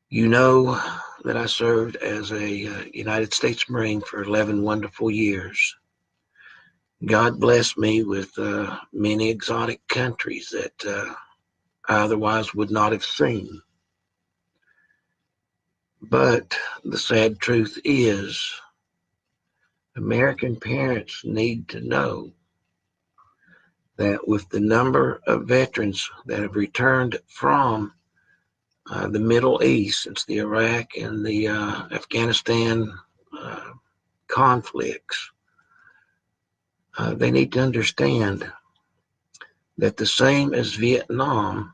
You know that I served as a United States Marine for 11 wonderful years. God blessed me with many exotic countries that I otherwise would not have seen. But the sad truth is, American parents need to know that with the number of veterans that have returned from the Middle East since the Iraq and the Afghanistan uh, conflicts, they need to understand that the same as Vietnam,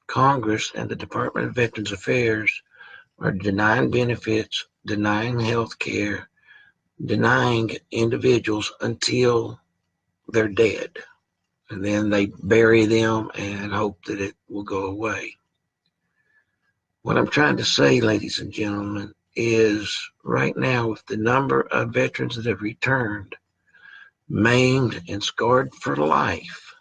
Congress and the Department of Veterans Affairs are denying benefits, denying health care, denying individuals until they're dead. And then they bury them and hope that it will go away. What I'm trying to say, ladies and gentlemen, is right now, with the number of veterans that have returned, maimed and scarred for life,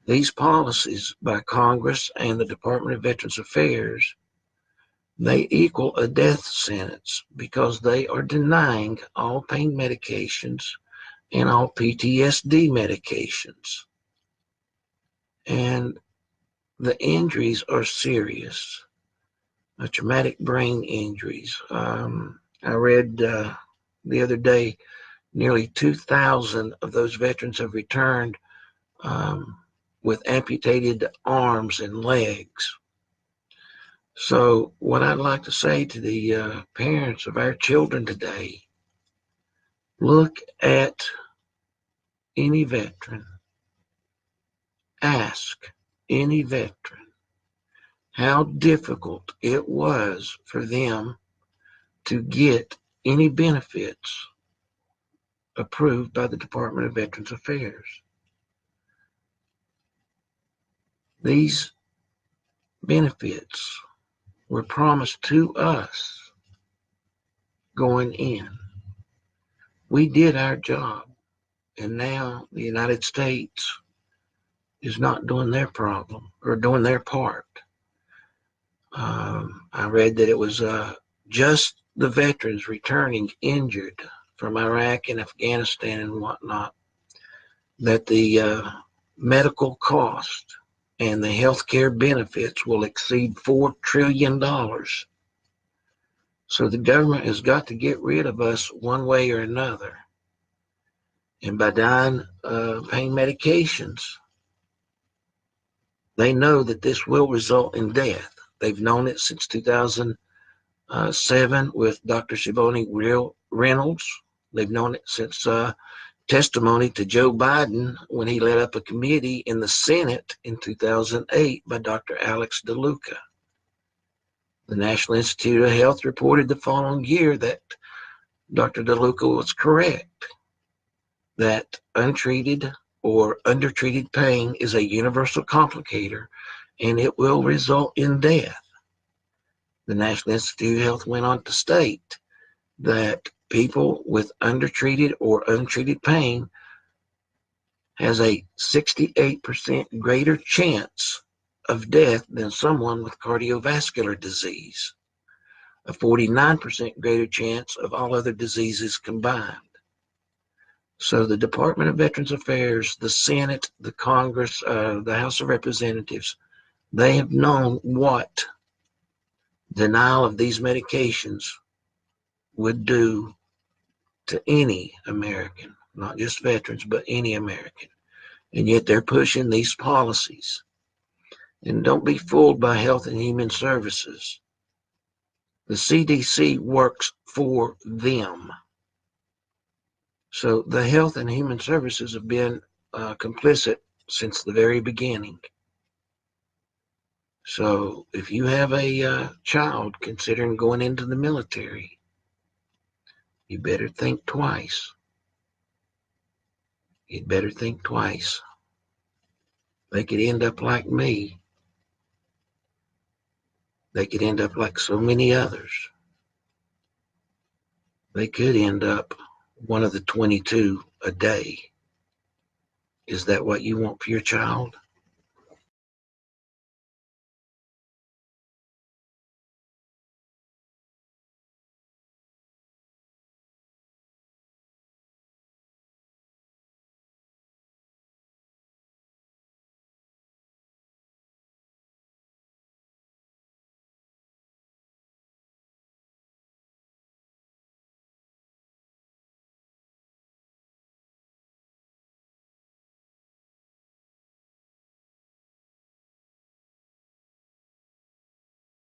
these policies by Congress and the Department of Veterans Affairs, they equal a death sentence because they are denying all pain medications and all PTSD medications. And the injuries are serious, traumatic brain injuries. I read the other day nearly 2,000 of those veterans have returned um, with amputated arms and legs. So, what I'd like to say to the parents of our children today, look at any veteran, ask any veteran how difficult it was for them to get any benefits approved by the Department of Veterans Affairs. These benefits were promised to us going in. We did our job, and now the United States is not doing their problem or doing their part. I read that it was just the veterans returning injured from Iraq and Afghanistan and whatnot, that the medical cost and the health care benefits will exceed $4 trillion. So the government has got to get rid of us one way or another. And by dying pain medications, they know that this will result in death. They've known it since 2007 with Dr. Shivani Reynolds. They've known it since testimony to Joe Biden when he led up a committee in the Senate in 2008 by Dr. Alex DeLuca. The National Institute of Health reported the following year that Dr. DeLuca was correct, that untreated or undertreated pain is a universal complicator and it will result in death. The National Institute of Health went on to state that people with undertreated or untreated pain has a 68% greater chance of death than someone with cardiovascular disease, a 49% greater chance of all other diseases combined. So the Department of Veterans Affairs, the Senate, the Congress, the House of Representatives, they have known what denial of these medications would do to any American, not just veterans, but any American. And yet they're pushing these policies. And don't be fooled by Health and Human Services. The CDC works for them. So the Health and Human Services have been complicit since the very beginning. So if you have a child considering going into the military, you better think twice. You'd better think twice. They could end up like me. They could end up like so many others. They could end up one of the 22 a day. Is that what you want for your child?